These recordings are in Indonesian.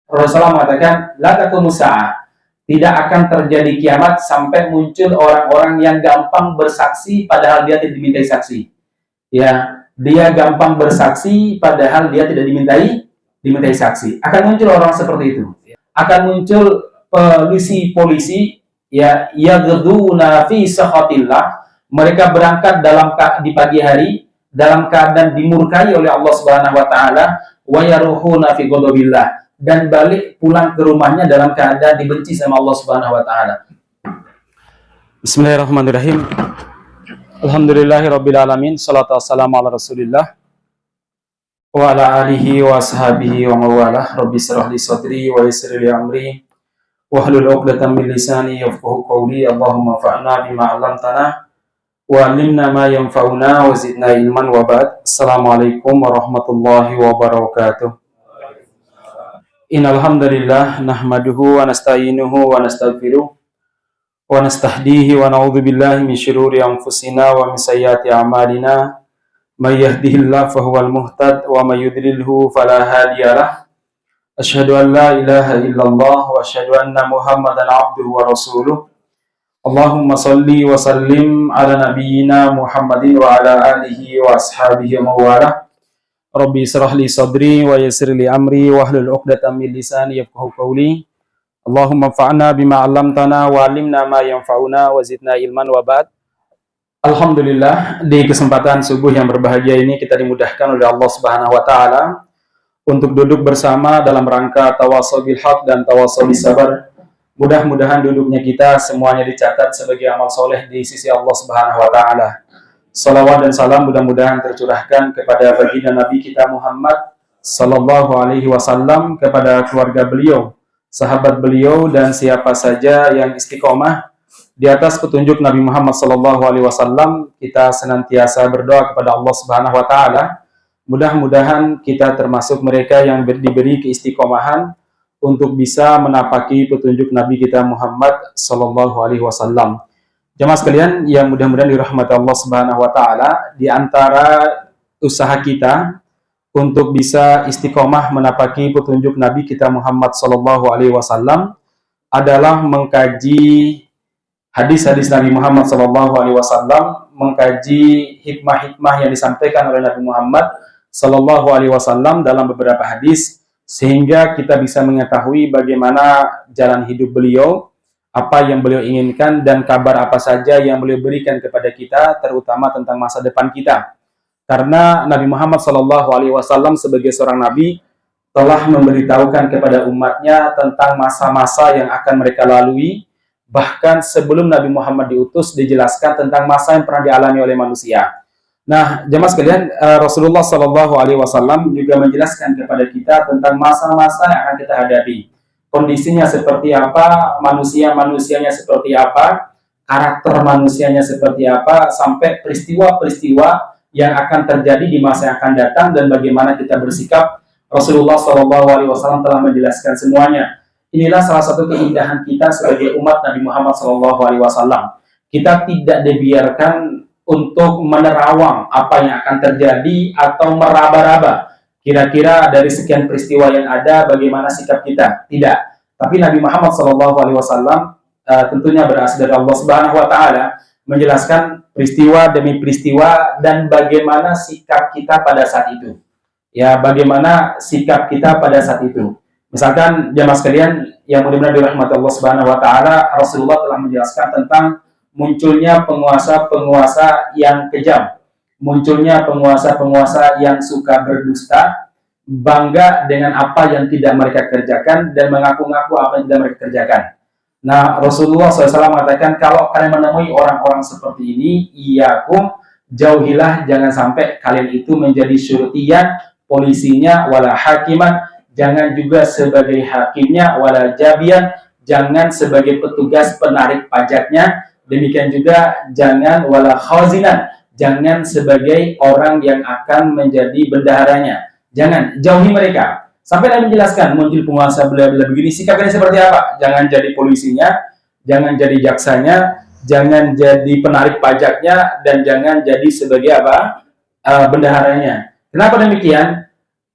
Rasulullah mengatakan, la taqumus sa'ah, tidak akan terjadi kiamat sampai muncul orang-orang yang gampang bersaksi padahal dia tidak dimintai saksi. Ya, dia gampang bersaksi padahal dia tidak dimintai saksi. Akan muncul orang seperti itu. Akan muncul polisi-polisi ya yaghduna fi sakhatillah, mereka berangkat di pagi hari dalam keadaan dimurkai oleh Allah Subhanahu wa taala, wa yaruhuna fi ghadabillah, dan balik pulang ke rumahnya dalam keadaan dibenci sama Allah Subhanahu wa taala. Bismillahirrahmanirrahim. Alhamdulillahirabbil alamin, salatu wassalamu ala Rasulillah wa ala alihi wa ashabihi wa mawalah. Rabbi shrah li sadri wa yassir li amri wahlul 'uqdatam min lisani yafqahu qawli. Allahumma fa'na bima 'allamtana wa 'allimna ma yanfa'una wa zidna ilman wa ba'd. Assalamualaikum warahmatullahi wabarakatuh. Innal hamdalillah nahmaduhu wa nasta'inuhu wa nastaghfiruh wa nastahdihi wa na'udzu billahi min syururi anfusina wa min sayyiati a'malina. May yahdihillahu fahuwal muhtad wa may yudlilhu fala hadiyalah. Asyhadu an la ilaha illallah wa asyhadu anna Muhammadan abduhu wa rasuluh. Allahumma shalli wa sallim ala nabiyyina Muhammadin wa ala alihi wa ashabihi wa mawalah. Rabbi shrah li sadri wa yassir li amri wahlul 'uqdatam min lisani yafqahu qawli. Allahumma fa'na bima 'allamtana wa 'allimna ma yanfa'una wa zidna ilman wa ba'd. Alhamdulillah, di kesempatan subuh yang berbahagia ini kita dimudahkan oleh Allah Subhanahu wa taala untuk duduk bersama dalam rangka tawassul bil haq dan tawassul bis sabar. Mudah-mudahan duduknya kita semuanya dicatat sebagai amal soleh di sisi Allah Subhanahu wa taala. Salawat dan salam mudah-mudahan tercurahkan kepada baginda Nabi kita Muhammad sallallahu alaihi wasallam, kepada keluarga beliau, sahabat beliau, dan siapa saja yang istiqomah di atas petunjuk Nabi Muhammad sallallahu alaihi wasallam. Kita senantiasa berdoa kepada Allah Subhanahu wa taala, mudah-mudahan kita termasuk mereka yang diberi keistiqomahan untuk bisa menapaki petunjuk Nabi kita Muhammad sallallahu alaihi wasallam. Jemaah sekalian yang mudah-mudahan dirahmati Allah Subhanahu wa taala, di antara usaha kita untuk bisa istiqomah menapaki petunjuk Nabi kita Muhammad sallallahu alaihi wasallam adalah mengkaji hadis-hadis Nabi Muhammad sallallahu alaihi wasallam, mengkaji hikmah-hikmah yang disampaikan oleh Nabi Muhammad sallallahu alaihi wasallam dalam beberapa hadis, sehingga kita bisa mengetahui bagaimana jalan hidup beliau, apa yang beliau inginkan, dan kabar apa saja yang beliau berikan kepada kita, terutama tentang masa depan kita. Karena Nabi Muhammad SAW sebagai seorang nabi telah memberitahukan kepada umatnya tentang masa-masa yang akan mereka lalui. Bahkan sebelum Nabi Muhammad diutus, dijelaskan tentang masa yang pernah dialami oleh manusia. Nah, jemaah sekalian, Rasulullah SAW juga menjelaskan kepada kita tentang masa-masa yang akan kita hadapi. Kondisinya seperti apa, manusianya seperti apa, karakter manusianya seperti apa, sampai peristiwa-peristiwa yang akan terjadi di masa yang akan datang dan bagaimana kita bersikap. Rasulullah SAW telah menjelaskan semuanya. Inilah salah satu keindahan kita sebagai umat Nabi Muhammad SAW. Kita tidak dibiarkan untuk menerawang apa yang akan terjadi atau meraba-raba kira-kira dari sekian peristiwa yang ada bagaimana sikap kita. Tidak. Tapi Nabi Muhammad SAW tentunya berasal dari Allah Subhanahu wa taala, menjelaskan peristiwa demi peristiwa dan bagaimana sikap kita pada saat itu. Ya, bagaimana sikap kita pada saat itu. Misalkan jemaah sekalian yang mudah-mudahan dirahmati Allah Subhanahu wa taala, Rasulullah telah menjelaskan tentang munculnya penguasa-penguasa yang kejam, munculnya penguasa-penguasa yang suka berdusta, bangga dengan apa yang tidak mereka kerjakan dan mengaku-ngaku apa yang tidak mereka kerjakan. Nah, Rasulullah SAW mengatakan, kalau kalian menemui orang-orang seperti ini, iyakum, jauhilah, jangan sampai kalian itu menjadi syurutiyan, polisinya, wala hakiman, jangan juga sebagai hakimnya, wala jabian, jangan sebagai petugas penarik pajaknya, demikian juga jangan wala khazinan, jangan sebagai orang yang akan menjadi bendaharanya. Jangan, jauhi mereka. Sampai Nabi menjelaskan, muncul penguasa bela-bela begini, sikapnya seperti apa? Jangan jadi polisinya, jangan jadi jaksanya, jangan jadi penarik pajaknya, dan jangan jadi sebagai apa? Bendaharanya. Kenapa demikian?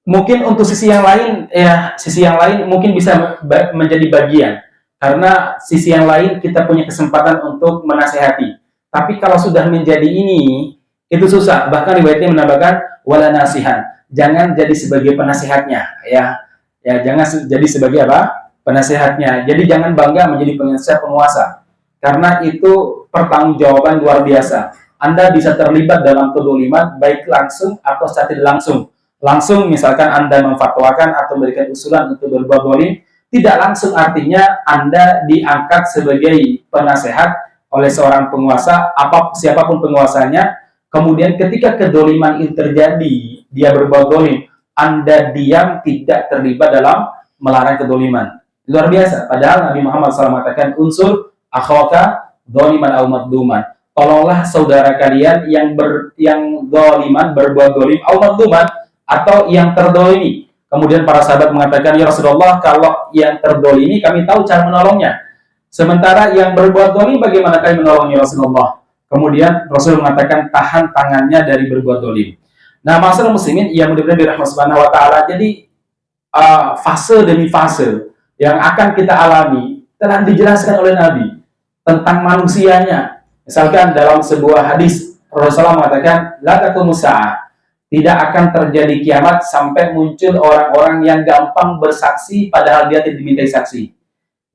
mungkin untuk sisi yang lain, ya sisi yang lain mungkin bisa menjadi bagian, karena sisi yang lain kita punya kesempatan untuk menasehati. Tapi kalau sudah menjadi ini, itu susah. Bahkan riwayatnya menambahkan wala nasihan, jangan jadi sebagai penasehatnya, ya jangan jadi sebagai apa, penasehatnya. Jadi jangan bangga menjadi penguasa, karena itu pertanggungjawaban luar biasa. Anda bisa terlibat dalam kedoliman baik langsung atau secara tidak langsung. Langsung misalkan Anda memfatwakan atau memberikan usulan untuk berbuat dolim, tidak langsung artinya Anda diangkat sebagai penasehat oleh seorang penguasa, siapapun penguasanya. Kemudian ketika kedoliman itu terjadi, dia berbuat dolim, Anda diam, tidak terlibat dalam melarang kedoliman. Luar biasa. Padahal Nabi Muhammad SAW mengatakan unsur akhwaka doliman au madluman. Tolonglah saudara kalian yang doliman, berbuat dolim, au madluman, atau yang terdolimi. Kemudian para sahabat mengatakan, ya Rasulullah, kalau yang terdolimi kami tahu cara menolongnya. Sementara yang berbuat dolim bagaimana kami menolongnya Rasulullah? Kemudian Rasul mengatakan tahan tangannya dari berbuat dolim. Nah, masalah muslimin yang mudah-mudahan dirahmati Subhanahu wa taala. Jadi fase demi fase yang akan kita alami telah dijelaskan oleh Nabi tentang manusianya. Misalkan dalam sebuah hadis Rasulullah mengatakan la taqumus saah, tidak akan terjadi kiamat sampai muncul orang-orang yang gampang bersaksi padahal dia tidak dimintai saksi.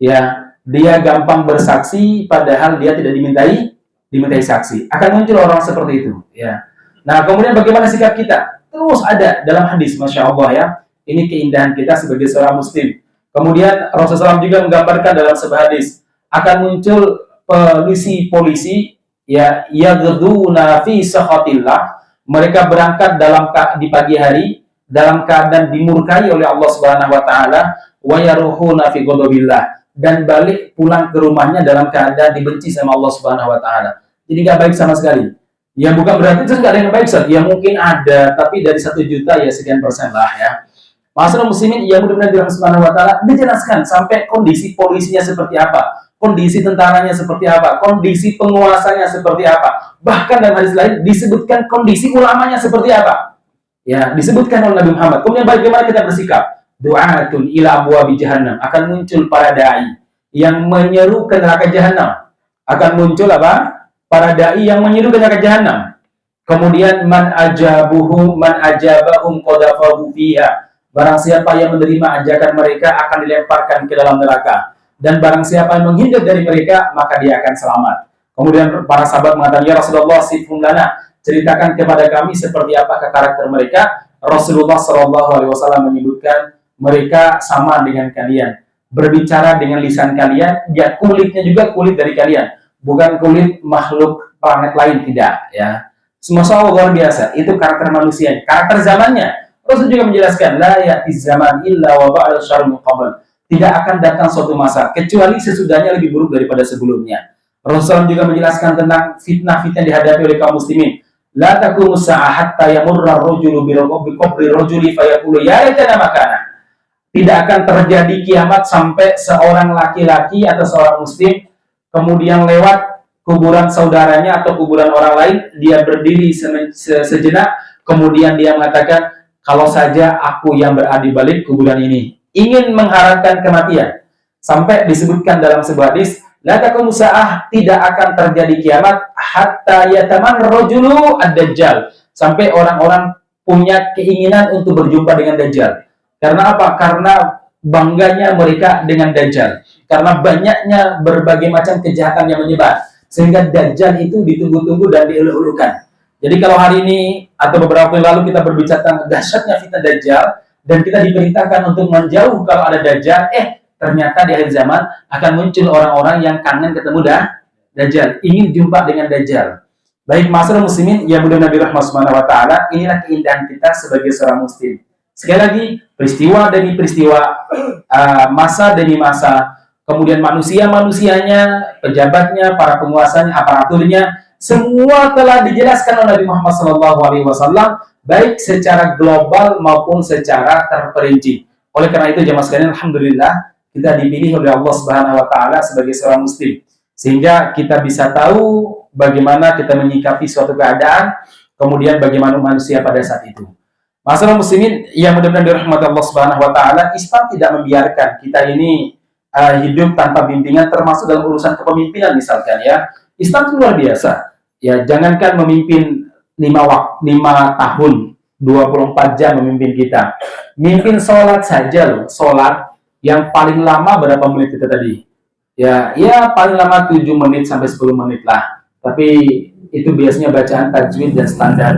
Ya, dia gampang bersaksi padahal dia tidak dimintai saksi. Akan muncul orang seperti itu, ya. Nah, kemudian bagaimana sikap kita? Terus ada dalam hadis, Masya Allah ya. Ini keindahan kita sebagai seorang muslim. Kemudian Rasulullah SAW juga menggambarkan dalam sebuah hadis akan muncul polisi ya yaghduna fi sakhatillah. Mereka berangkat di pagi hari dalam keadaan dimurkai oleh Allah Subhanahu wa taala, wa yaruhuna fi ghadabillah, dan balik pulang ke rumahnya dalam keadaan dibenci sama Allah Subhanahu wa taala. Jadi nggak baik sama sekali. Ya bukan berarti itu nggak ada yang baik, ya mungkin ada, tapi dari 1 juta ya sekian persen lah ya. Masalah muslimin yang mudah-mudahan dirahmati Subhanahu wa taala dijelaskan sampai kondisi polisinya seperti apa, kondisi tentaranya seperti apa, kondisi penguasanya seperti apa. Bahkan dalam hadis lain disebutkan kondisi ulamanya seperti apa. Ya, disebutkan oleh Nabi Muhammad. Kemudian bagaimana kita bersikap? Du'atun ila abwabi jahannam, akan muncul para dai yang menyeru ke neraka jahanam. Akan muncul apa? Para dai yang menyeru ke neraka jahanam. Kemudian man ajabahum qadafahu fiha. Barang siapa yang menerima ajakan mereka akan dilemparkan ke dalam neraka. Dan barang siapa yang menghindar dari mereka, maka dia akan selamat. Kemudian para sahabat mengatakan, ya Rasulullah, sifhum lana, ceritakan kepada kami seperti apakah karakter mereka. Rasulullah SAW menyebutkan, mereka sama dengan kalian, berbicara dengan lisan kalian, ya kulitnya juga kulit dari kalian, bukan kulit makhluk planet lain, tidak ya. Semua luar biasa, itu karakter manusia, karakter zamannya. Rasul juga menjelaskan, la ya'ti zaman illa wa ba'al syarrun qabl, tidak akan datang suatu masa kecuali sesudahnya lebih buruk daripada sebelumnya. Rasul juga menjelaskan tentang fitnah-fitnah yang dihadapi oleh kaum muslimin. La taqumu sa'ah hatta yamurra ar-rajulu bi qabri rajuli fayaqulu ya laitana makana. Tidak akan terjadi kiamat sampai seorang laki-laki atau seorang muslim kemudian lewat kuburan saudaranya atau kuburan orang lain, dia berdiri sejenak, kemudian dia mengatakan, kalau saja aku yang berada di balik kuburan ini, ingin mengharapkan kematian. Sampai disebutkan dalam sebuah hadis, la taqumu sa'ah, tidak akan terjadi kiamat hatta yataman rajulu ad-dajjal, sampai orang-orang punya keinginan untuk berjumpa dengan Dajjal. Karena apa? Karena bangganya mereka dengan Dajjal. Karena banyaknya berbagai macam kejahatan yang menyebar. Sehingga Dajjal itu ditunggu-tunggu dan dieluk-elukan. Jadi kalau hari ini atau beberapa waktu lalu kita berbicara tentang dahsyatnya fitnah Dajjal, dan kita diperintahkan untuk menjauh kalau ada Dajjal, ternyata di akhir zaman akan muncul orang-orang yang kangen ketemu Dajjal, ingin jumpa dengan Dajjal. Baik masyarakat muslimin yang mudah-mudahan dirahmati Subhanahu wa taala, inilah keindahan kita sebagai seorang muslim. Sekali lagi, peristiwa demi peristiwa, masa demi masa, kemudian manusianya, pejabatnya, para penguasanya, aparaturnya, semua telah dijelaskan oleh Nabi Muhammad SAW, baik secara global maupun secara terperinci. Oleh karena itu, jemaah sekalian, alhamdulillah kita dipilih oleh Allah Subhanahu wa taala sebagai seorang muslim, sehingga kita bisa tahu bagaimana kita menyikapi suatu keadaan, kemudian bagaimana manusia pada saat itu. Masalah muslimin yang mudah-mudahan dirahmati Allah Subhanahu wa taala, Islam tidak membiarkan kita ini hidup tanpa bimbingan termasuk dalam urusan kepemimpinan misalkan ya. Islam itu luar biasa. Ya, jangankan memimpin 5 tahun 24 jam memimpin kita. Mimpin sholat saja loh, sholat yang paling lama berapa menit kita tadi? Ya paling lama 7 menit sampai 10 menit lah. Tapi itu biasanya bacaan tajwid dan standar.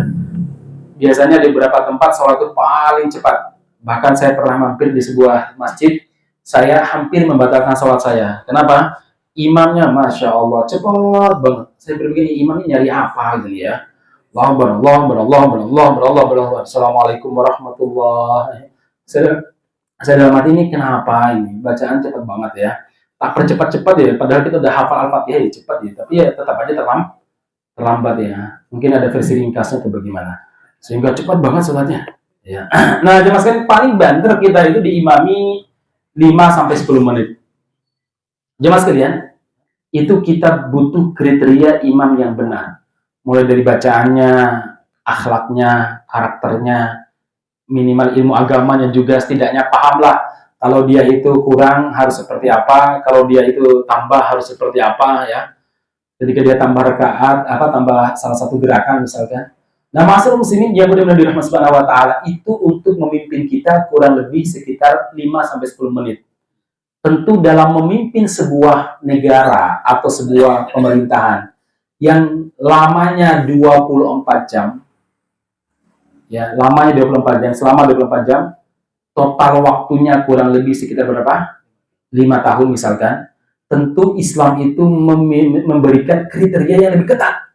Biasanya di beberapa tempat sholat itu paling cepat. Bahkan saya pernah mampir di sebuah masjid, saya hampir membatalkan sholat saya. Kenapa? Imamnya Masya Allah cepat banget. Saya berpikir imamnya nyari apa gitu ya. Allah. Assalamualaikum warahmatullahi. Saya dalam hati ini kenapa ini bacaan cepat banget ya. Tak percepat-cepat ya. Padahal kita udah hafal Al-Fatihah ya cepat ya. Tapi ya tetap aja terlambat ya. Mungkin ada versi ringkasnya atau bagaimana. Sehingga cepat banget sholatnya. Ya. Nah, jemaah sekalian, paling banter kita itu diimami 5 sampai 10 menit. Jemaah sekalian, itu kita butuh kriteria imam yang benar. Mulai dari bacaannya, akhlaknya, karakternya, minimal ilmu agamanya juga setidaknya pahamlah. Kalau dia itu kurang harus seperti apa, kalau dia itu tambah harus seperti apa ya. Ketika dia tambah rakaat, tambah salah satu gerakan misalkan. Nah, masalah muslimin yang mudah-mudahan dirahmati Subhanahu wa taala itu untuk memimpin kita kurang lebih sekitar 5 sampai 10 menit. Tentu dalam memimpin sebuah negara atau sebuah pemerintahan yang lamanya 24 jam. Ya, lamanya 24 jam, selama 24 jam, total waktunya kurang lebih sekitar berapa? 5 tahun misalkan. Tentu Islam itu memberikan kriteria yang lebih ketat.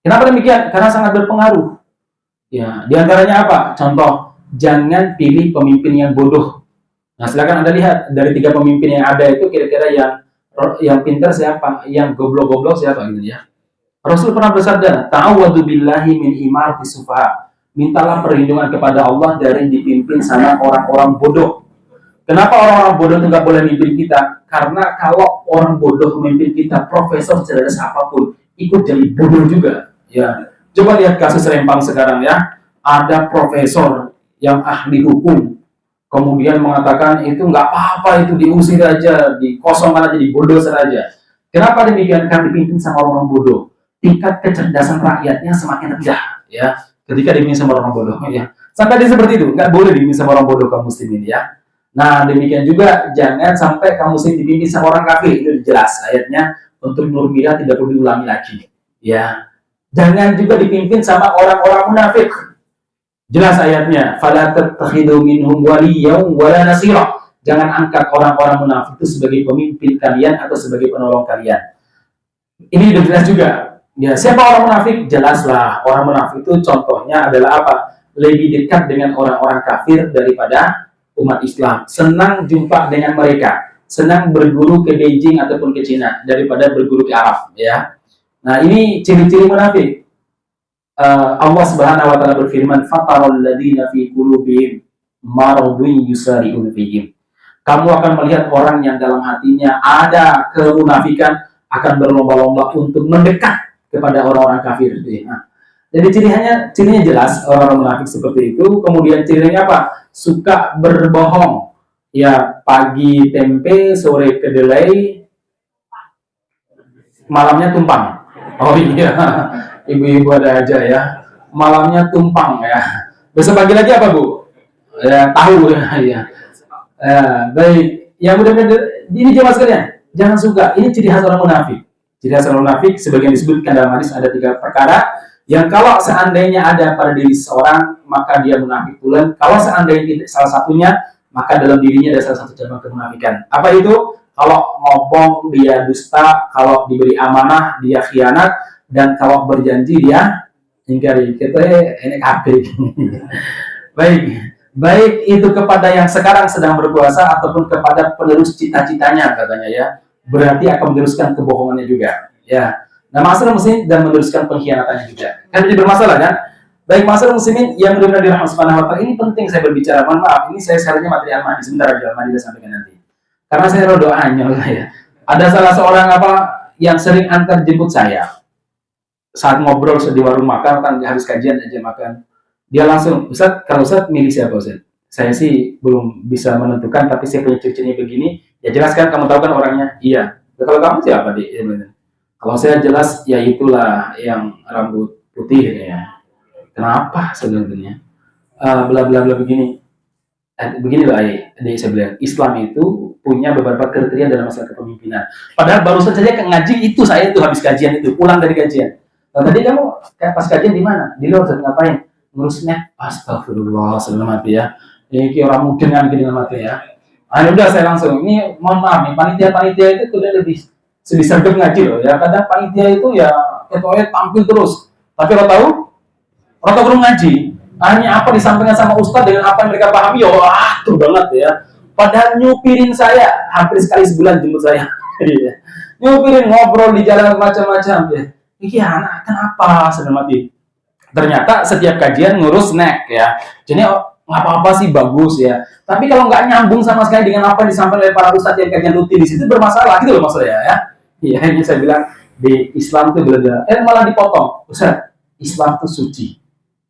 Kenapa demikian? Karena sangat berpengaruh. Ya, diantaranya apa? Contoh, jangan pilih pemimpin yang bodoh. Nah, silakan Anda lihat dari 3 pemimpin yang ada itu kira-kira yang pintar siapa, yang goblok-goblok siapa gitu ya. Rasul pernah bersabda, "Ta'awwadu billahi min imarati sufaha." Mintalah perlindungan kepada Allah dari dipimpin sama orang-orang bodoh. Kenapa orang-orang bodoh itu nggak boleh mimpin kita? Karena kalau orang bodoh memimpin kita, profesor cerdas apapun ikut jadi bodoh juga. Ya. Coba lihat kasus Rempang sekarang ya. Ada profesor yang ahli hukum, kemudian mengatakan itu nggak apa-apa, itu diusir aja, dikosongkan aja, dibodoh saja. Kenapa demikian? Karena dipimpin sama orang bodoh. Tingkat kecerdasan rakyatnya semakin rendah ya. Ketika dipimpin sama orang bodoh ya. Sampai dia seperti itu, nggak boleh dipimpin sama orang bodoh kaum muslimin ya. Nah, demikian juga jangan sampai kaum muslim dipimpin sama orang kafir. Itu jelas ayatnya, untuk Nur Mira tidak perlu diulangi lagi ya. Jangan juga dipimpin sama orang-orang munafik. Jelas ayatnya, fala tattakhidu minhum waliyyan wala nasira. Jangan angkat orang-orang munafik itu sebagai pemimpin kalian atau sebagai penolong kalian. Ini sudah jelas juga. Ya, siapa orang munafik? Jelaslah. Orang munafik itu contohnya adalah apa? Lebih dekat dengan orang-orang kafir daripada umat Islam. Senang jumpa dengan mereka. Senang berguru ke Beijing ataupun ke Cina daripada berguru ke Arab, ya. Nah, ini ciri-ciri munafik. Allah Subhanahu wa taala berfirman, "Fataral ladzina fi qulubihim maradun yusari'un fihim." Kamu akan melihat orang yang dalam hatinya ada kemunafikan akan berlomba-lomba untuk mendekat kepada orang-orang kafir. Nah, jadi cirinya jelas orang-orang munafik seperti itu. Kemudian cirinya apa? Suka berbohong. Ya, pagi tempe, sore kedelai, malamnya tumpang. Oh iya, ibu-ibu ada aja ya. Malamnya tumpang ya. Besok pagi lagi apa Bu? Ya, tahu ya. Baik. Yang mudah-mudahan ini jemaah sekalian, jangan suka. Ini ciri khas orang munafik. Ciri khas orang munafik sebagian disebutkan dalam hadis ada 3 perkara yang kalau seandainya ada pada diri seseorang maka dia munafik pula. Kalau seandainya tidak salah satunya maka dalam dirinya ada salah satu cabang kemunafikan. Apa itu? Kalau ngomong dia dusta, kalau diberi amanah dia khianat, dan kalau berjanji dia ingkari. Kita enek HP. Baik itu kepada yang sekarang sedang berpuasa ataupun kepada penerus cita-citanya katanya ya. Berarti akan meneruskan kebohongannya juga. Ya. Nah, masalah muslimin dan meneruskan pengkhianatannya juga. Kan jadi bermasalah kan? Baik, masalah muslimin yang mudah-mudahan dirahmati Subhanahu wa taala, ini penting saya berbicara. Mohon maaf, ini saya sharingnya materi Al-Mahdi sebentar aja, Al-Mahdi saya sampaikan nanti. Karena saya doanya ya. Ada salah seorang yang sering antar jemput saya. Saat ngobrol di warung makan kan habis kajian aja makan. Dia langsung, Ustaz, kalau Ustaz milih siapa Ustaz? Saya sih belum bisa menentukan, tapi saya punya ciri-cirinya begini. Ya jelaskan, kamu tahu kan orangnya? Iya. Ya, kalau kamu siapa, Dik? Kalau saya jelas, ya itulah yang rambut putih ya. Kenapa sebenarnya? Bla bla bla begini. Begini loh, adik saya bilang, Islam itu punya beberapa kriteria dalam masalah kepemimpinan. Padahal barusan saja ke ngaji itu, saya itu habis kajian itu, pulang dari kajian. Nah, tadi kamu pas kajian di mana? Di luar, ngapain? Ngurusnya? Astagfirullah, sebelum mati ya. Ini orang mungkin kan gini mati ya. Ah, udah saya langsung. Ini mohon maaf nih, panitia-panitia itu kuliah lebih sergap ngaji loh ya. Kadang panitia itu ya ketuanya tampil terus. Tapi kalau tahu, orang tahu ngaji. Hanya apa disampaikan sama Ustadz dengan apa yang mereka pahami, ya tuh banget ya. Padahal nyupirin saya hampir sekali sebulan jemput saya. Nyupirin ngobrol di jalan macam-macam ya. Ini anak kenapa sedang mati? Ternyata setiap kajian ngurus snack ya. Jadi nggak apa-apa sih, bagus ya. Tapi kalau nggak nyambung sama sekali dengan apa yang disampaikan oleh para ustadz yang kajian rutin di situ, bermasalah gitu loh maksudnya ya. Iya, ini saya bilang di Islam tuh beda. Malah dipotong. Ustadz, Islam tuh suci.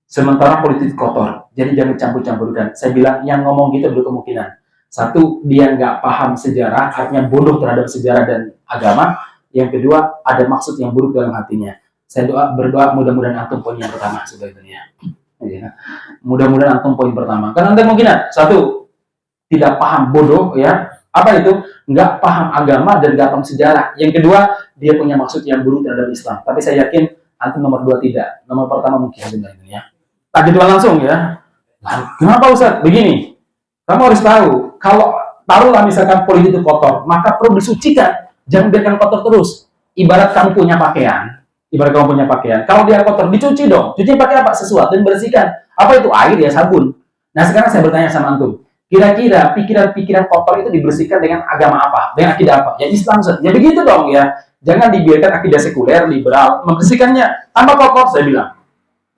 Sementara politik kotor, jadi jangan campur-campurkan. Saya bilang yang ngomong gitu berkemungkinan. Satu, dia nggak paham sejarah, artinya bodoh terhadap sejarah dan agama. Yang kedua, ada maksud yang buruk dalam hatinya. Saya berdoa mudah-mudahan antum poin yang pertama sebenarnya. Ya. Mudah-mudahan antum poin pertama. Karena ada kemungkinan, satu, tidak paham, bodoh ya. Apa itu? Nggak paham agama dan nggak paham sejarah. Yang kedua, dia punya maksud yang buruk terhadap Islam. Tapi saya yakin antum nomor 2 tidak. Nomor pertama mungkin sebenarnya. Tak gitu langsung ya. Kenapa Ustaz? Begini, kamu harus tahu, kalau taruhlah misalkan politik itu kotor, maka perlu disucikan. Jangan biarkan kotor terus. Ibarat kamu punya pakaian, kalau dia kotor, dicuci dong. Cuci pakai apa? Sesuatu yang bersihkan. Apa itu? Air ya, sabun. Nah sekarang saya bertanya sama antum, kira-kira pikiran-pikiran kotor itu dibersihkan dengan agama apa? Dengan akidah apa? Ya Islam, Ustaz. Ya begitu dong ya. Jangan dibiarkan akidah sekuler, liberal, membersihkannya. Tambah kotor, saya bilang.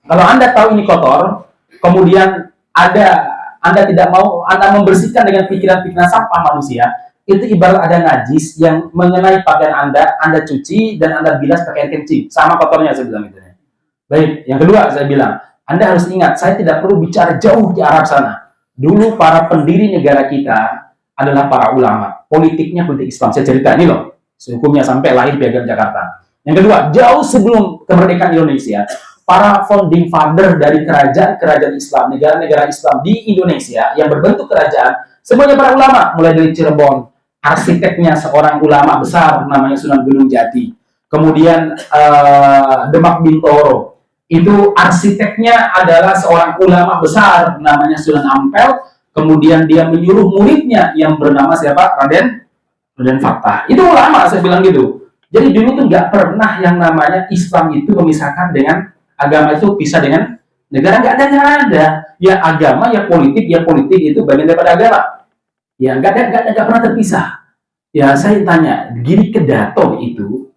Kalau Anda tahu ini kotor, kemudian Anda tidak mau, Anda membersihkan dengan pikiran-pikiran sampah manusia, itu ibarat ada najis yang mengenai pakaian Anda cuci dan Anda bilas pakai air kencing, sama kotornya saya bilang itu. Baik, yang kedua saya bilang, Anda harus ingat, saya tidak perlu bicara jauh di Arab sana. Dulu para pendiri negara kita adalah para ulama, politiknya politik Islam. Saya cerita ini loh, hukumnya sampai lahir Piagam Jakarta. Yang kedua, jauh sebelum kemerdekaan Indonesia, para founding father dari kerajaan Islam, negara-negara Islam di Indonesia yang berbentuk kerajaan, semuanya para ulama, mulai dari Cirebon, arsiteknya seorang ulama besar namanya Sunan Gunung Jati. Kemudian Demak Bintoro, itu arsiteknya adalah seorang ulama besar namanya Sunan Ampel. Kemudian dia menyuruh muridnya yang bernama siapa? Raden Fattah. Itu ulama, saya bilang gitu. Jadi dulu tuh nggak pernah yang namanya Islam itu memisahkan dengan agama, itu bisa dengan negara, nggak ada. Ya agama, ya politik itu bagian daripada agama. Ya nggak pernah terpisah. Ya saya tanya, Giri Kedaton itu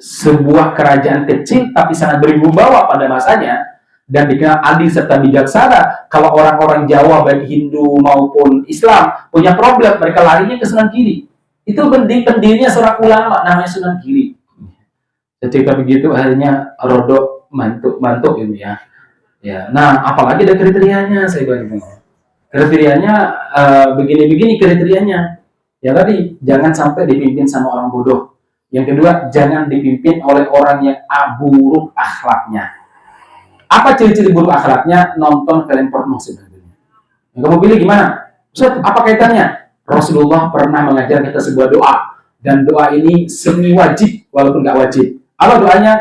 sebuah kerajaan kecil tapi sangat berwibawa pada masanya dan dikenal adil serta bijaksana. Kalau orang-orang Jawa baik Hindu maupun Islam punya problem, mereka larinya ke Sunan Giri. Itu pendirinya seorang ulama namanya Sunan Giri. Ketika begitu akhirnya rodok mantuk ini ya. Ya, nah apalagi ada kriterianya, saya bilang. Kriterianya begini kriterianya. Ya tadi, jangan sampai dipimpin sama orang bodoh. Yang kedua, jangan dipimpin oleh orang yang buruk akhlaknya. Apa ciri-ciri buruk akhlaknya? Nonton film porno sebenarnya. Yang kamu pilih gimana? Ustaz, apa kaitannya? Rasulullah pernah mengajar kita sebuah doa, dan doa ini semi wajib walaupun nggak wajib. Apa doanya?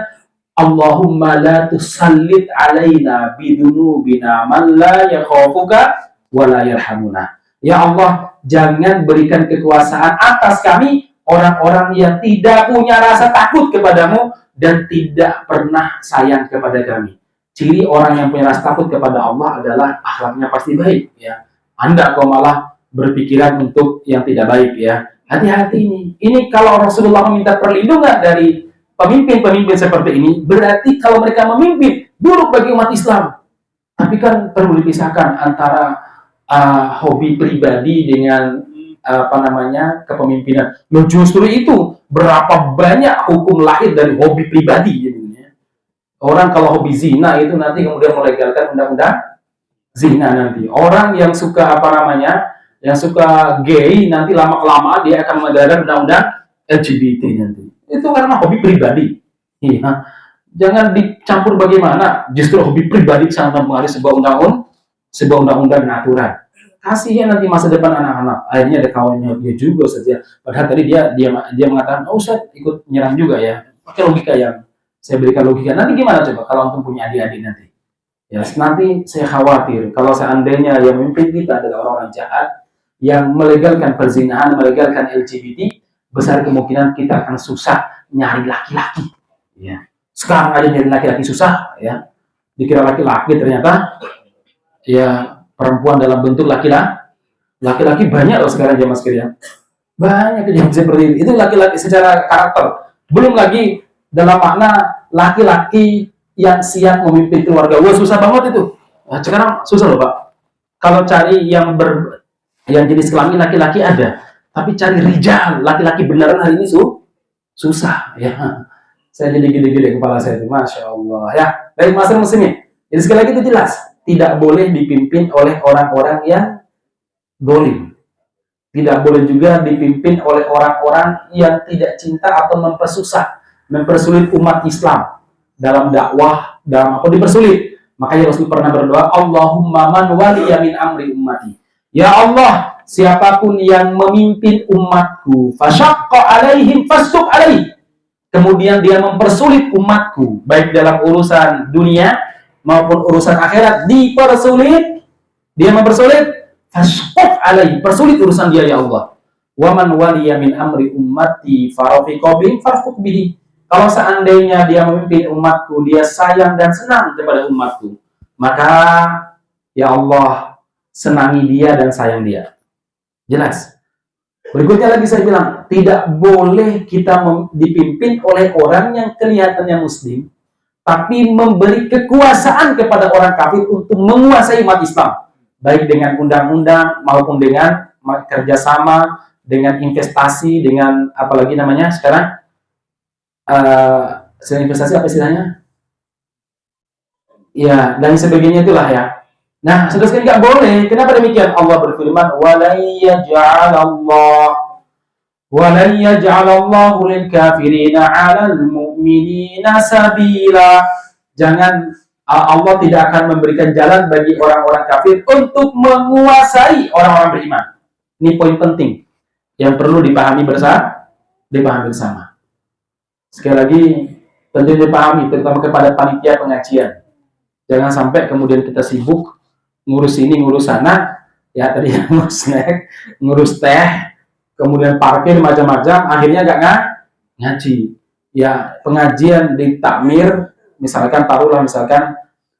Allahumma la tusallit alaina bidunubina man la yakhafuka wa la yarhamuna. Ya Allah, jangan berikan kekuasaan atas kami orang-orang yang tidak punya rasa takut kepadamu dan tidak pernah sayang kepada kami. Ciri orang yang punya rasa takut kepada Allah adalah akhlaknya pasti baik ya. Anda kok malah berpikiran untuk yang tidak baik ya. Hati-hati ini. Ini kalau Rasulullah meminta perlindungan dari pemimpin-pemimpin seperti ini, berarti kalau mereka memimpin buruk bagi umat Islam. Tapi kan perlu dipisahkan antara hobi pribadi dengan kepemimpinan. Loh, justru itu berapa banyak hukum lahir dari hobi pribadi jadinya. Orang kalau hobi zina itu nanti kemudian melegalkan undang-undang zina nanti. Orang yang suka apa namanya, yang suka gay nanti lama-kelamaan dia akan melegalkan undang-undang LGBT nanti. Itu karena hobi pribadi. Iya. Jangan dicampur bagaimana. Justru hobi pribadi sangat mempengaruhi sebuah undang-undang dan aturan. Kasihan nanti masa depan anak-anak. Akhirnya ada kawannya dia juga saja. Padahal tadi dia mengatakan, oh Ustaz ikut menyerang juga ya. Pakai logika yang saya berikan logika. Nanti gimana coba kalau antum punya adik-adik nanti? Ya, nanti saya khawatir kalau seandainya yang memimpin kita adalah orang-orang jahat yang melegalkan perzinahan, melegalkan LGBT, besar kemungkinan kita akan susah nyari laki-laki. Ya. Sekarang aja nyari laki-laki susah, ya. Dikira laki-laki ternyata ya perempuan dalam bentuk laki-laki banyak loh sekarang zaman sekarang. Banyak kejadian seperti itu. Itu laki-laki secara karakter. Belum lagi dalam makna laki-laki yang siap memimpin keluarga. Wah, susah banget itu. Nah, sekarang susah loh, Pak. Kalau cari yang jenis kelamin laki-laki ada, tapi cari rijal, laki-laki beneran hari ini susah, ya. Saya jadi gede-gede kepala saya itu, masya Allah, ya. Baik, Mas Muslimin. Jadi sekali lagi itu jelas, tidak boleh dipimpin oleh orang-orang yang dolim. Tidak boleh juga dipimpin oleh orang-orang yang tidak cinta atau mempersulit umat Islam dalam dakwah, dalam apa dipersulit. Makanya Rasul pernah berdoa, Allahumma man waliya min amri ummati. Ya Allah, siapapun yang memimpin umatku, fasyaqqa alaihim fasduq alaih. Kemudian dia mempersulit umatku, baik dalam urusan dunia maupun urusan akhirat, dipersulit, dia mempersulit, fasduq alaih, persulit urusan dia ya Allah. Wa man waliya min amri ummati farafiqa bihim farfuq bihi. Kalau seandainya dia memimpin umatku, dia sayang dan senang kepada umatku, maka ya Allah senangi dia dan sayang dia. Jelas. Berikutnya lagi saya bilang, tidak boleh kita dipimpin oleh orang yang kelihatannya muslim, tapi memberi kekuasaan kepada orang kafir untuk menguasai umat Islam, baik dengan undang-undang maupun dengan kerjasama, dengan investasi, dengan apalagi namanya sekarang, selain investasi apa istilahnya? Ya, dan sebagainya itulah ya. Nah, sudah sekali nggak boleh. Kenapa demikian? Allah berfirman, "Walan yaj'alallahu lil kafirina 'alal mu'minina sabila." Jangan, Allah tidak akan memberikan jalan bagi orang-orang kafir untuk menguasai orang-orang beriman. Ini poin penting yang perlu dipahami bersama. Sekali lagi, penting dipahami, terutama kepada panitia pengajian. Jangan sampai kemudian kita sibuk ngurus ini, ngurus sana, ya tadi ngurus snack, ngurus teh, kemudian parkir macam-macam, akhirnya nggak ngaji. Ya, pengajian di takmir, misalkan taruhlah misalkan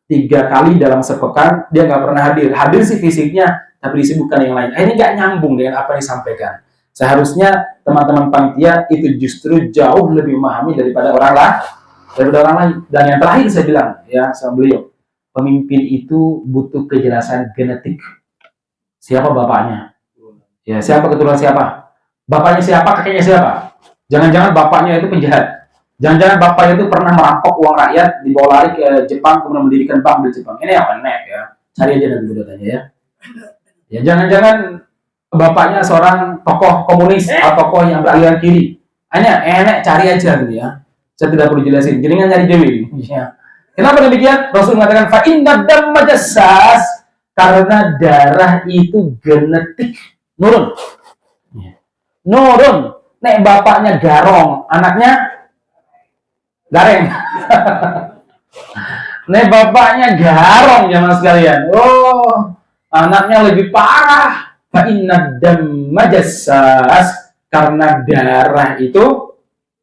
3 kali dalam sepekan, dia nggak pernah hadir. Hadir sih fisiknya, tapi disibukkan yang lain. Ini nggak nyambung dengan apa yang disampaikan. Seharusnya teman-teman panitia itu justru jauh lebih memahami daripada orang lain. Dan yang terakhir saya bilang, ya sama beliau, pemimpin itu butuh kejelasan genetik. Siapa bapaknya? Ya, siapa keturunan siapa? Bapaknya siapa? Kakeknya siapa? Jangan-jangan bapaknya itu penjahat. Jangan-jangan bapaknya itu pernah merampok uang rakyat, dibawa lari ke Jepang, kemudian mendirikan bank di Jepang. Ini yang aneh ya. Cari aja nanti videonya ya. Ya, jangan-jangan bapaknya seorang tokoh komunis atau tokoh yang beraliran kiri. Hanya enak, cari aja gitu ya. Saya tidak perlu jelasin. Jadi nyari dewi. Ya. Kenapa demikian? Rasul mengatakan fa inna damma jassas, karena darah itu genetik nurun. Nurun. Nek bapaknya garong, anaknya gareng. Nek bapaknya garong jamaah sekalian. Oh, anaknya lebih parah. Fa inna damma jassas, karena darah itu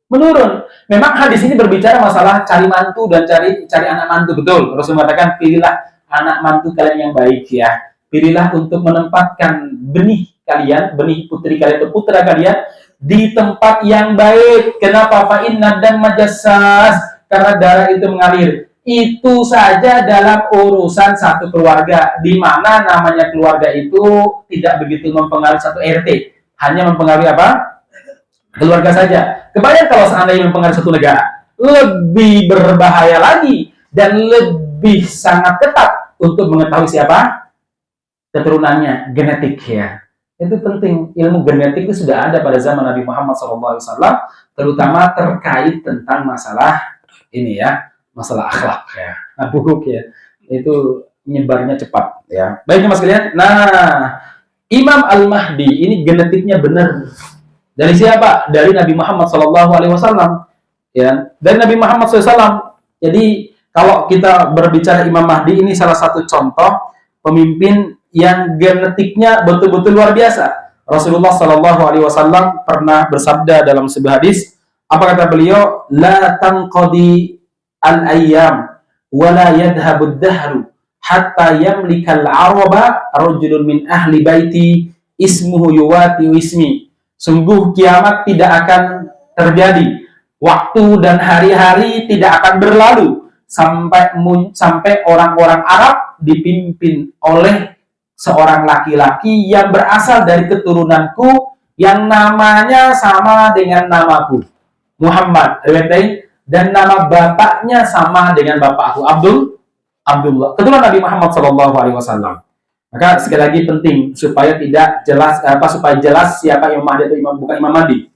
menurun. Memang hadis ini berbicara masalah cari mantu dan cari anak mantu, betul. Rasul mengatakan pilihlah anak mantu kalian yang baik ya. Pilihlah untuk menempatkan benih kalian, benih putri kalian atau putra kalian di tempat yang baik. Kenapa? Fa inna damma jassas, karena darah itu mengalir. Itu saja dalam urusan satu keluarga, di mana namanya keluarga itu tidak begitu mempengaruhi satu RT, hanya mempengaruhi apa? Keluarga saja. Kebayang kalau seandainya mempengaruhi satu negara. lebih berbahaya lagi dan lebih sangat ketat untuk mengetahui siapa keturunannya, genetik ya. Itu penting, ilmu genetik itu sudah ada pada zaman Nabi Muhammad SAW, terutama terkait tentang masalah ini ya, masalah akhlak ya, buruk ya, itu nyebarnya cepat ya. Baik mas kalian, nah Imam Al-Mahdi ini genetiknya benar. Dari siapa? Dari Nabi Muhammad SAW ya, dari Nabi Muhammad SAW. Jadi kalau kita berbicara Imam Mahdi, ini salah satu contoh pemimpin yang genetiknya betul-betul luar biasa. Rasulullah SAW pernah bersabda dalam sebuah hadis, apa kata beliau? La tanqadi al-ayyam wa la yadhhabu ad-dahru hatta yamlikal araba rajulun min ahli baiti ismuhu yuwati ismi. Sungguh kiamat tidak akan terjadi, waktu dan hari-hari tidak akan berlalu sampai orang-orang Arab dipimpin oleh seorang laki-laki yang berasal dari keturunanku yang namanya sama dengan namaku, Muhammad, dan nama bapaknya sama dengan bapakku, Abdullah, keturunan Nabi Muhammad SAW. Maka sekali lagi penting supaya tidak jelas supaya jelas siapa Imam Mahdi atau bukan Imam Mahdi.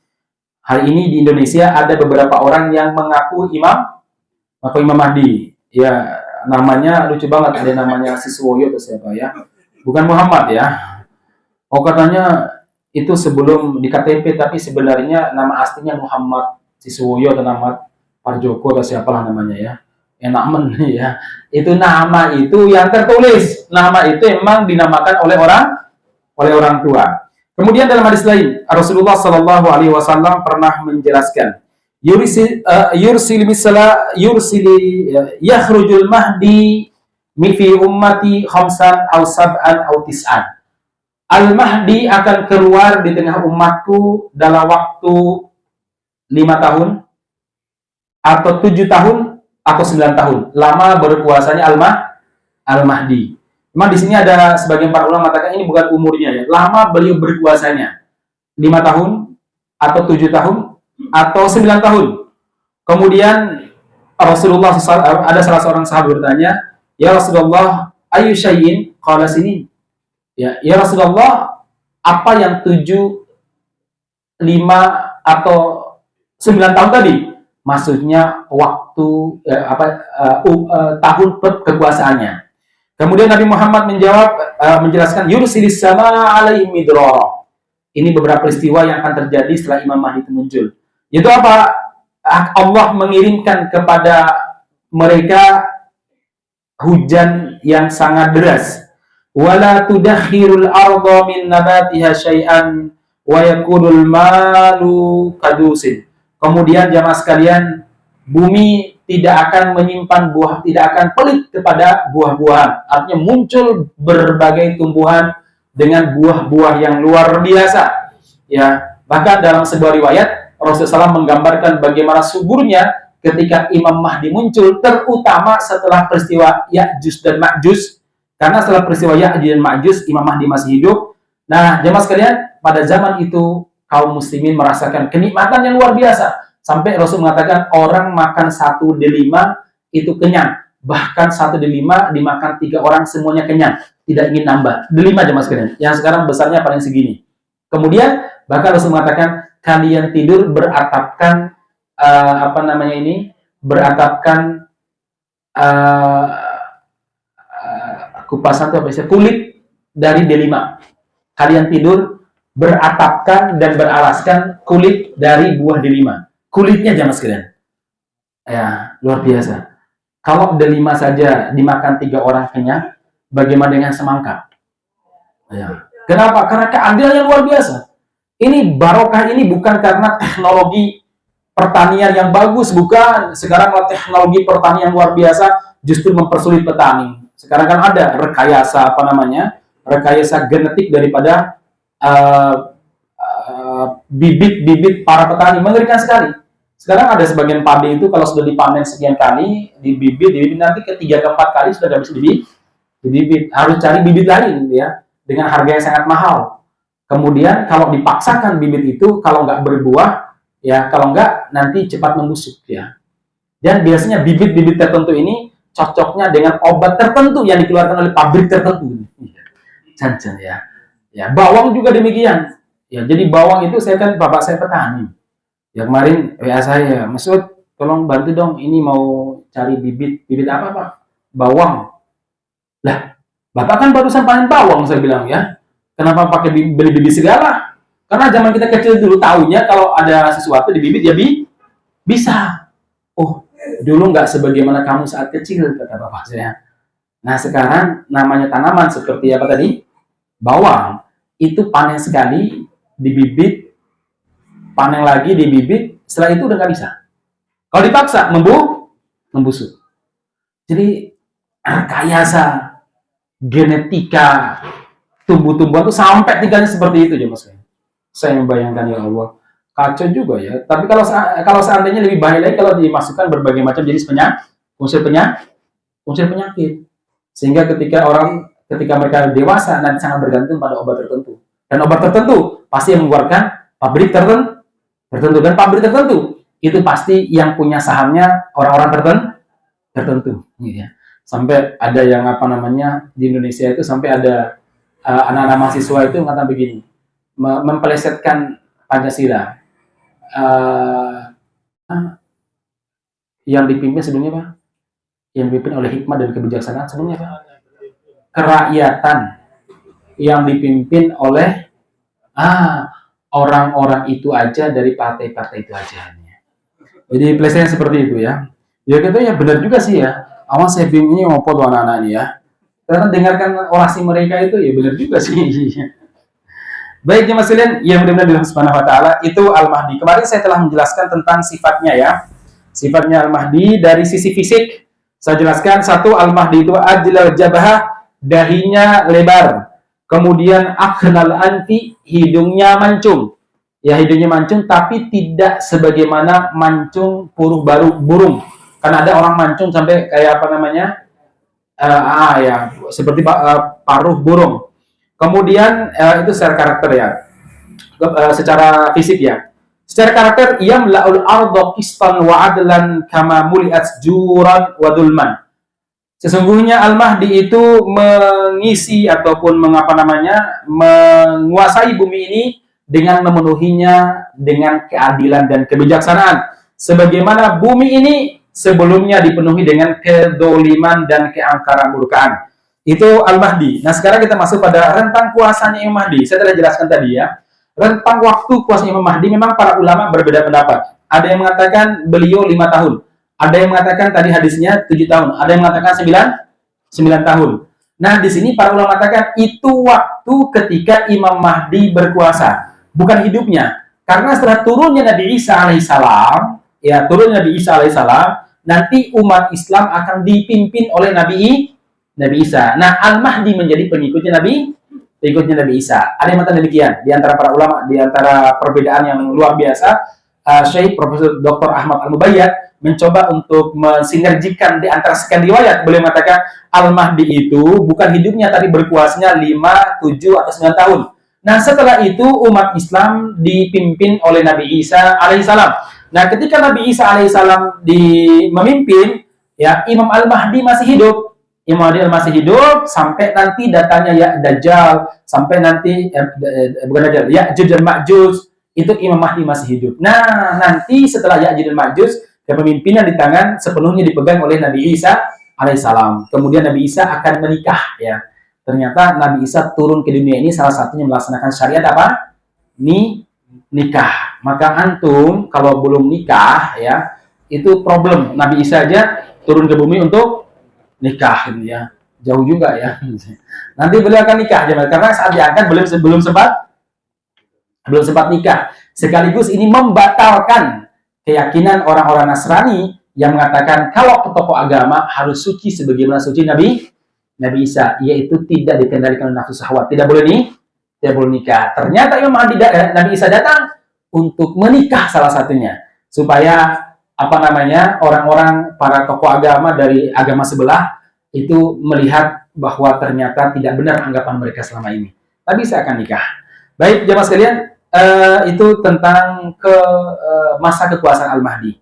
Hari ini di Indonesia ada beberapa orang yang mengaku Imam Mahdi. Ya, namanya lucu banget, ada namanya Siswoyo atau siapa ya. Bukan Muhammad ya. Oh katanya itu sebelum di KTP, tapi sebenarnya nama aslinya Muhammad Siswoyo atau nama Parjoko atau siapalah namanya ya. Enak men ya. Itu nama itu yang tertulis. Nama itu memang dinamakan oleh orang tua. Kemudian dalam hadis lain, Rasulullah SAW pernah menjelaskan, yakhrujul mahdi fi ummati khamsan aw sab'an aw tis'an. Al-Mahdi akan keluar di tengah umatku dalam waktu 5 tahun atau 7 tahun atau 9 tahun. Lama berkuasanya Al-Mahdi. Memang di sini ada sebagian para ulama mengatakan ini bukan umurnya ya. Lama beliau berkuasanya. 5 tahun atau 7 tahun atau 9 tahun. Kemudian Rasulullah ada salah seorang sahabat bertanya, "Ya Rasulullah, ayu syai'in?" Qala sini. Ya Rasulullah, apa yang 7, 5 atau 9 tahun tadi? Maksudnya waktu tahun kekuasaannya. Kemudian Nabi Muhammad menjelaskan yursilis sama alaihim midrara. Ini beberapa peristiwa yang akan terjadi setelah Imam Mahdi itu muncul. Itu apa? Allah mengirimkan kepada mereka hujan yang sangat deras. Wala tudakhirul arda min nabatiha syai'an wa yakunul malu kadusin. Kemudian jamaah sekalian, bumi tidak akan menyimpan buah, tidak akan pelit kepada buah-buahan. Artinya muncul berbagai tumbuhan dengan buah-buah yang luar biasa. Ya, bahkan dalam sebuah riwayat Rasulullah SAW menggambarkan bagaimana suburnya ketika Imam Mahdi muncul, terutama setelah peristiwa Ya'juj dan Ma'juj. Karena setelah peristiwa Ya'juj dan Ma'juj, Imam Mahdi masih hidup. Nah, jemaah sekalian, pada zaman itu kaum muslimin merasakan kenikmatan yang luar biasa. Sampai Rasul mengatakan orang makan 1/5 itu kenyang. Bahkan 1/5 dimakan 3 orang semuanya kenyang. Tidak ingin nambah. 5 jemaah sekalian. Yang sekarang besarnya paling segini. Kemudian bahkan Rasul mengatakan kalian tidur beratapkan beratapkan kupasan itu apa sih? Kulit dari delima. Kalian tidur beratapkan dan beralaskan kulit dari buah delima. Kulitnya jamaah sekalian. Ya, luar biasa. Kalau delima saja dimakan 3 orang kenyang, bagaimana dengan semangka? Ya. Kenapa? Karena keadilannya luar biasa. Ini barokah ini bukan karena teknologi pertanian yang bagus, bukan. Sekarang teknologi pertanian luar biasa justru mempersulit petani. Sekarang kan ada rekayasa rekayasa genetik daripada bibit-bibit para petani, mengerikan sekali. Sekarang ada sebagian padi itu kalau sudah dipanen sekian kali, dibibit nanti ketiga keempat kali sudah habis dibibit, harus cari bibit lain ya dengan harga yang sangat mahal. Kemudian kalau dipaksakan bibit itu kalau nggak berbuah ya, kalau nggak nanti cepat membusuk ya. Dan biasanya bibit-bibit tertentu ini cocoknya dengan obat tertentu yang dikeluarkan oleh pabrik tertentu. Jangan ya. Ya, bawang juga demikian. Ya, jadi bawang itu saya kan bapak saya petani. Ya kemarin WA saya, Masud, tolong bantu dong, ini mau cari bibit apa Pak? Bawang. Lah, Bapak kan barusan panen bawang, saya bilang ya. Kenapa pakai beli bibit segala? Karena zaman kita kecil dulu tahunya kalau ada sesuatu di bibit ya bisa. Oh, dulu nggak sebagaimana kamu saat kecil, kata bapak saya. Nah sekarang namanya tanaman seperti apa tadi? Bawang. Itu panen sekali di bibit, panen lagi di bibit, setelah itu udah nggak bisa. Kalau dipaksa, membusuk. Jadi rekayasa genetika tumbuh-tumbuhan itu sampai tinggalnya seperti itu, Mas. Saya membayangkan, ya Allah, kacau juga ya. Tapi kalau seandainya lebih bahaya lagi kalau dimasukkan berbagai macam jenis unsur penyakit, sehingga ketika mereka dewasa nanti sangat bergantung pada obat tertentu, dan obat tertentu pasti yang mengeluarkan pabrik tertentu, dan pabrik tertentu itu pasti yang punya sahamnya orang-orang tertentu, gitu ya. Sampai ada yang di Indonesia itu sampai ada anak-anak mahasiswa itu mengatakan begini, mempelesetkan Pancasila. Yang dipimpin sebelumnya Pak? Yang dipimpin oleh hikmah dan kebijaksanaan sebelumnya Pak? Kerakyatan yang dipimpin oleh orang-orang itu aja dari partai-partai itu aja. Jadi pelecehan seperti itu ya. Ya gitu ya, benar juga sih ya. Awas saya bingung ini mau foto anak-anak ini ya. Karena dengarkan orasi mereka itu ya benar juga sih. Baik jemaah sekalian, yang mudah-mudahan dirahmati Subhanahu wa taala, itu Al-Mahdi. Kemarin saya telah menjelaskan tentang sifatnya ya. Sifatnya Al-Mahdi dari sisi fisik. Saya jelaskan, satu, Al-Mahdi itu ajlal jabhah, dahinya lebar. Kemudian akhnal anfi, hidungnya mancung. Ya, hidungnya mancung tapi tidak sebagaimana mancung burung. Karena ada orang mancung sampai kayak seperti paruh burung. Kemudian itu secara karakter ya, secara fisik ya. Secara karakter, ia mla'ul ardo qistan wa adlan kama muli'at juran wa dulman. Sesungguhnya Al-Mahdi itu mengisi ataupun menguasai bumi ini dengan memenuhinya dengan keadilan dan kebijaksanaan. Sebagaimana bumi ini sebelumnya dipenuhi dengan kedoliman dan keangkara murkaan. Itu Al-Mahdi. Nah sekarang kita masuk pada rentang kuasanya Imam Mahdi. Saya telah jelaskan tadi ya. Rentang waktu kuasa Imam Mahdi memang para ulama berbeda pendapat. Ada yang mengatakan beliau 5 tahun. Ada yang mengatakan tadi hadisnya 7 tahun. Ada yang mengatakan 9 tahun. Nah di sini para ulama mengatakan itu waktu ketika Imam Mahdi berkuasa, bukan hidupnya. Karena setelah turunnya Nabi Isa alaihissalam, nanti umat Islam akan dipimpin oleh Nabi Isa. Nah, Al-Mahdi menjadi pengikutnya Nabi Isa. Ada yang mengatakan demikian di antara para ulama, di antara perbedaan yang luar biasa. Syekh Profesor Dr. Ahmad Al-Mubayyad mencoba untuk mensinergikan di antara sekian riwayat. Beliau mengatakan Al-Mahdi itu bukan hidupnya, tadi berkuasanya 5, 7 atau 9 tahun. Nah, setelah itu umat Islam dipimpin oleh Nabi Isa alaihissalam. Nah, ketika Nabi Isa alaihissalam memimpin, ya Imam Al-Mahdi masih hidup. Imam Mahdi masih hidup sampai nanti datanya ya Dajjal, sampai nanti bukan Dajjal, Ya'juj dan Ma'juj, itu Imam Mahdi masih hidup. Nah, nanti setelah Ya'juj dan Ma'juj, kepemimpinan di tangan sepenuhnya dipegang oleh Nabi Isa alaihissalam. Kemudian Nabi Isa akan menikah ya. Ternyata Nabi Isa turun ke dunia ini salah satunya melaksanakan syariat apa? Nikah. Maka antum kalau belum nikah ya, itu problem. Nabi Isa aja turun ke bumi untuk nikah ya. Jauh juga ya. Nanti beliau akan nikah karena saat diangkat belum sempat nikah. Sekaligus ini membatalkan keyakinan orang-orang Nasrani yang mengatakan kalau tokoh agama harus suci sebagaimana suci Nabi Isa, yaitu tidak dikendalikan oleh nafsu syahwat, tidak boleh nikah. Ternyata Nabi Isa datang untuk menikah salah satunya, supaya orang-orang para tokoh agama dari agama sebelah itu melihat bahwa ternyata tidak benar anggapan mereka selama ini. Nabi Isa akan nikah. Baik jemaah sekalian, itu tentang masa kekuasaan Al-Mahdi.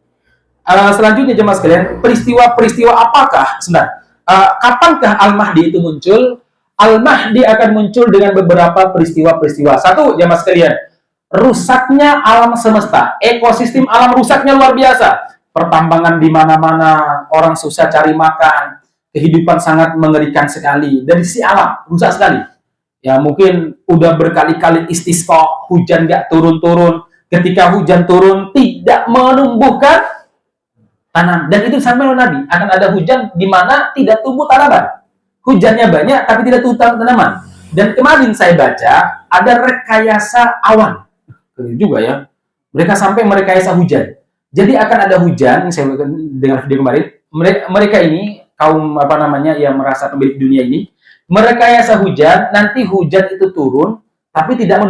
Selanjutnya jemaah sekalian, peristiwa-peristiwa apakah sebenarnya? Kapankah Al-Mahdi itu muncul? Al-Mahdi akan muncul dengan beberapa peristiwa-peristiwa. Satu, jemaah sekalian, rusaknya alam semesta, ekosistem alam rusaknya luar biasa. Pertambangan di mana-mana, orang susah cari makan, kehidupan sangat mengerikan sekali. Dari si alam, rusak sekali. Ya mungkin udah berkali-kali istisqa, hujan nggak turun-turun. Ketika hujan turun, tidak menumbuhkan tanam. Dan itu sampai Nabi, akan ada hujan di mana tidak tumbuh tanaman. Hujannya banyak, tapi tidak tumbuh tanaman. Dan kemarin saya baca, ada rekayasa awan. Keren juga ya. Mereka sampai merekayasa hujan. Jadi akan ada hujan, saya dengar video kemarin, mereka ini, kaum apa namanya, yang merasa pemilik dunia ini, merekayasa hujan, nanti hujan itu turun, tapi tidak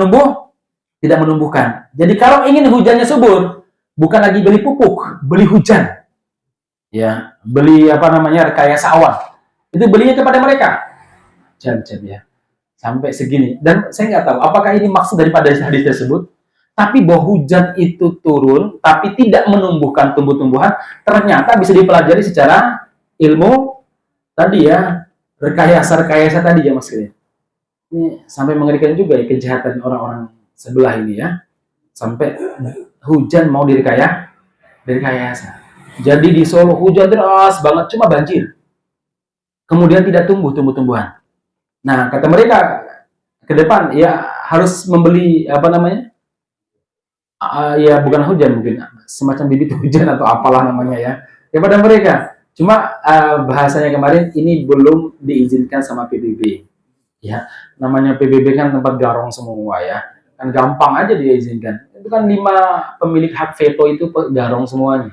menumbuhkan. Jadi kalau ingin hujannya subur, bukan lagi beli pupuk, beli hujan. Ya, beli apa namanya, rekayasa awan. Itu belinya kepada mereka. Jam-jam ya. Sampai segini. Dan saya nggak tahu, apakah ini maksud daripada hadis tersebut? Tapi bahwa hujan itu turun, tapi tidak menumbuhkan tumbuh-tumbuhan, ternyata bisa dipelajari secara ilmu tadi ya, rekayasa tadi ya mas. Ini sampai mengerikan juga ya kejahatan orang-orang sebelah ini ya. Sampai hujan mau direkayasa. Jadi di Solo hujan deras banget, cuma banjir. Kemudian tidak tumbuh tumbuh-tumbuhan. Nah, kata mereka ke depan ya harus membeli apa namanya? Ya bukan hujan mungkin, semacam bibit hujan atau apalah namanya ya kepada mereka. Cuma bahasanya kemarin ini belum diizinkan sama PBB ya, namanya PBB kan tempat garong semua ya, kan gampang aja diizinkan. Itu kan 5 pemilik hak veto itu garong semuanya,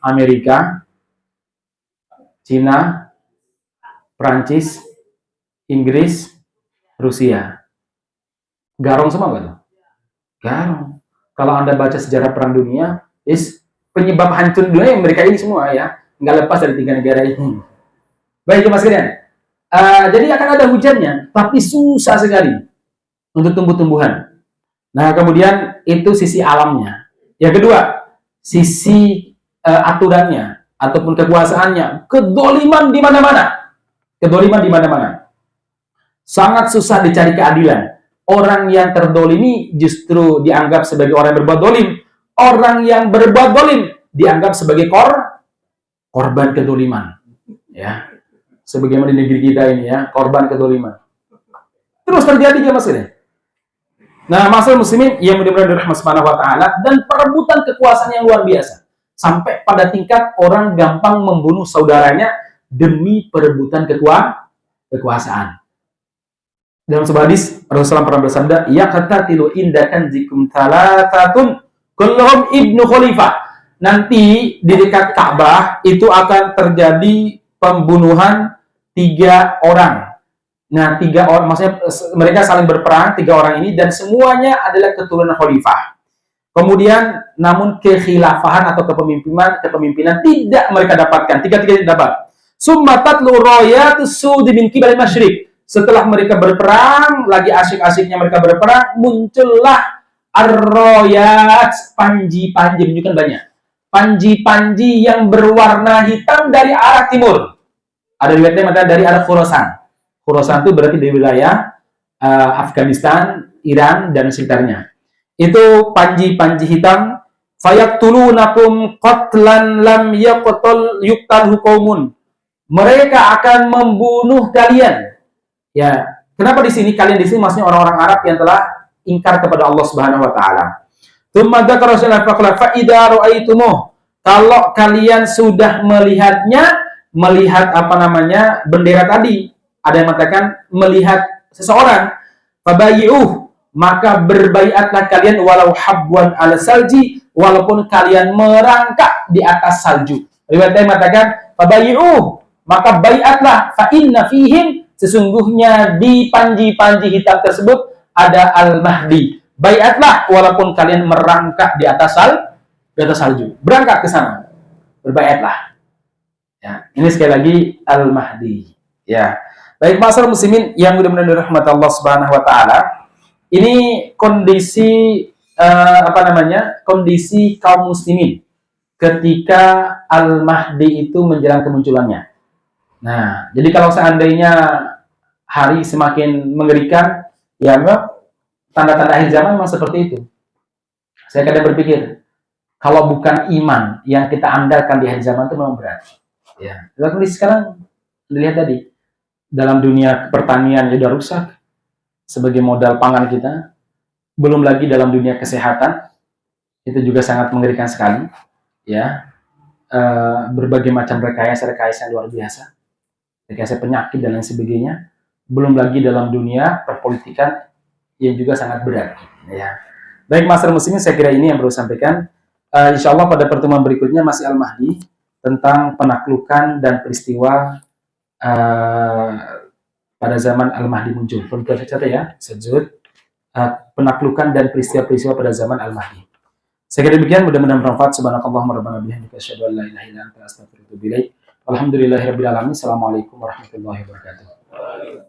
Amerika, Cina, Prancis, Inggris, Rusia, garong semua nggak tuh? Garong. Kalau Anda baca sejarah Perang Dunia, penyebab hancur dunia yang mereka ini semua ya, nggak lepas dari 3 negara ini. Baik mas sekalian, jadi akan ada hujannya, tapi susah sekali untuk tumbuh-tumbuhan. Nah kemudian itu sisi alamnya. Yang kedua, sisi aturannya ataupun kekuasaannya, kedoliman di mana-mana, sangat susah dicari keadilan. Orang yang terdolimi justru dianggap sebagai orang yang berbuat dolim. Orang yang berbuat dolim dianggap sebagai korban kedoliman. Ya, sebagaimana di negeri kita ini ya, korban kedoliman. Terus terjadi ya mas ini. Nah, masalah muslimin yang mudah-mudahan dirahmati Subhanahu wa taala, dan perebutan kekuasaan yang luar biasa. Sampai pada tingkat orang gampang membunuh saudaranya demi perebutan kekuasaan. Dalam sebuah hadis Rasulullah pernah bersabda, yaqtatilu indakan zikum thalathatun kulluhum ibnu khalifah. Nanti di dekat Ka'bah itu akan terjadi pembunuhan 3 orang. Nah, 3 orang, maksudnya mereka saling berperang 3 orang ini, dan semuanya adalah keturunan khalifah. Kemudian namun kekhilafahan atau kepemimpinan tidak mereka dapatkan. 3 tidak dapat. Summa tatlu rayatus sudi min qibal masyriq. Setelah mereka berperang, lagi asik-asiknya mereka berperang, muncullah ar-royat, panji-panji, menunjukkan banyak. Panji-panji yang berwarna hitam dari arah timur. Ada riwayatnya dari arah Khorasan. Khorasan itu berarti dari wilayah Afghanistan, Iran, dan sekitarnya. Itu panji-panji hitam. Fayaktulunakum qatlan lam yuqtal qaumun. Mereka akan membunuh kalian. Ya, kenapa di sini kalian di sini maksudnya orang-orang Arab yang telah ingkar kepada Allah Subhanahu wa taala. Tsumma dzakara Rasulullah fa idza ra'aitumuh. Kalau kalian sudah melihat apa namanya? Bendera tadi, ada yang mengatakan melihat seseorang, fabayyuh, maka berbaiatlah kalian walau habwan ala salji, walaupun kalian merangkak di atas salju. Riwayat yang mengatakan fabayyuh, maka baiatlah fa inna fihim, sesungguhnya di panji-panji hitam tersebut ada Al-Mahdi. Baiatlah walaupun kalian merangkak di atas salju. Berangkat ke sana. Berbaiatlah. Ya, ini sekali lagi Al-Mahdi. Ya. Baik masyarakat muslimin yang mudah-mudahan dirahmati Allah Subhanahu wa taala. Ini kondisi kondisi kaum muslimin ketika Al-Mahdi itu menjelang kemunculannya. Nah, jadi kalau seandainya hari semakin mengerikan, ya memang tanda-tanda akhir zaman memang seperti itu. Saya kadang berpikir, kalau bukan iman yang kita andalkan di akhir zaman itu memang berat. Ya, tapi sekarang dilihat tadi, dalam dunia pertanian sudah rusak sebagai modal pangan kita, belum lagi dalam dunia kesehatan itu juga sangat mengerikan sekali. Ya, berbagai macam rekayasa yang luar biasa, rekayasa penyakit dan lain sebagainya. Belum lagi dalam dunia perpolitikan yang juga sangat berat. Ya, baik Master Muslimin, saya kira ini yang perlu sampaikan. Insya Allah pada pertemuan berikutnya masih Al-Mahdi, tentang penaklukan dan peristiwa pada zaman Al-Mahdi muncul. Perlu kita catat ya, sejud penaklukan dan peristiwa-peristiwa pada zaman Al-Mahdi. Saya kira demikian, mudah-mudahan bermanfaat. Subhanakallahumma rabbana bihamdika asyhadu an la ilaha illa anta astaghfiruka wa atubu ilaik. Alhamdulillahirabbil alamin. Assalamualaikum warahmatullahi wabarakatuh.